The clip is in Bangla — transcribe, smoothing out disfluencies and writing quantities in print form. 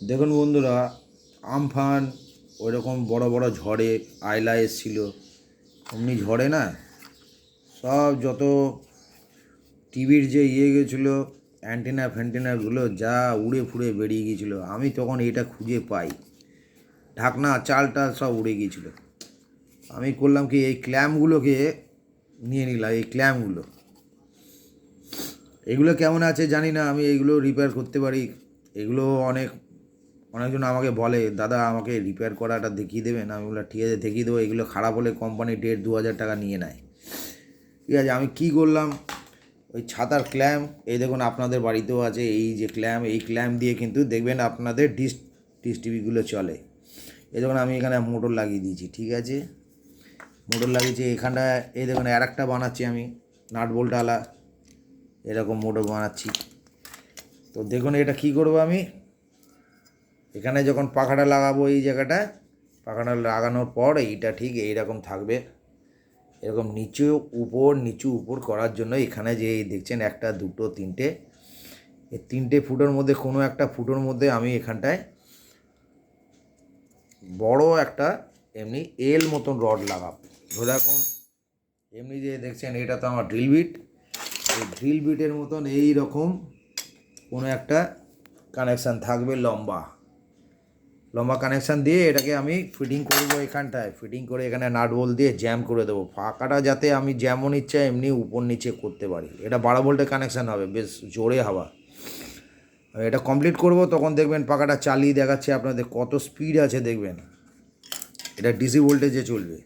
দেখুন বন্ধুরা, আমফান ওইরকম বড় বড় ঝড়ে আয়লা এসছিল, অমনি ঝড়ে না সব যত টিভির যে গেছিলো অ্যান্টেনা ফ্যান্টেনাগুলো যা উড়ে ফুড়ে বেরিয়ে গিয়েছিলো। আমি তখন এটা খুঁজে পাই, ঢাকনা চালটা সব উড়ে গিয়েছিলো। আমি করলাম কি, এই ক্ল্যাম্পগুলোকে নিয়ে নিলাম। এই ক্ল্যাম্পগুলো এগুলো কেমন আছে জানি না, আমি এইগুলো রিপেয়ার করতে পারি। এগুলো অনেকজন আমাকে বলে, দাদা আমাকে রিপেয়ার করাটা দেখিয়ে দেবেন। আমি বললাম ঠিক আছে, দেখিয়ে দেবো। এগুলো খারাপ হলে কোম্পানি 1,500-2,000 টাকা নিয়ে নেয়। ঠিক আছে, আমি কি করলাম, ওই ছাতার ক্ল্যাম্প, এই দেখুন আপনাদের বাড়িতেও আছে এই যে ক্ল্যাম্প, এই ক্ল্যাম্প দিয়ে কিন্তু দেখবেন আপনাদের ডিশ টিভিগুলো চলে। এই দেখুন আমি এখানে মোটর লাগিয়ে দিয়েছি। ঠিক আছে, মোটর লাগিয়েছি এখানটায়। এই দেখুন আর একটা বানাচ্ছি আমি, নাট বোল্টওয়ালা এরকম মোটর বানাচ্ছি। তো দেখুন এটা কি করব আমি, এখানে যখন পাখাটা লাগাবো এই জায়গাটায়, পাখাটা লাগানোর পর এইটা ঠিক এইরকম থাকবে। এরকম নিচু উপর করার জন্য এখানে যে দেখছেন 1, 2, 3, এই 3টে ফুটোর মধ্যে কোনো একটা ফুটোর মধ্যে আমি এখানটায় বড় একটা এমনি এল মতন রড লাগাবো। ধরে রাখুন এমনি যে দেখছেন এটা তো আমার ড্রিল বিট, এই ড্রিল বিটের মতন এই রকম কোনো একটা কানেকশান থাকবে, লম্বা কানেকশান দিয়ে এটাকে আমি ফিটিং করবো। এখানটায় ফিটিং করে এখানে নাট বোল্ট দিয়ে জ্যাম করে দেবো। ফাঁকাটা যাতে আমি যেমন ইচ্ছা এমনি উপর নিচে করতে পারি। এটা 12 ভোল্টের কানেকশান হবে, বেশ জোরে হাওয়া। এটা কমপ্লিট করব তখন দেখবেন পাখাটা চালিয়ে দেখাচ্ছে আপনাদের কত স্পিড আছে দেখবেন। এটা ডিসি ভোল্টেজে চলবে।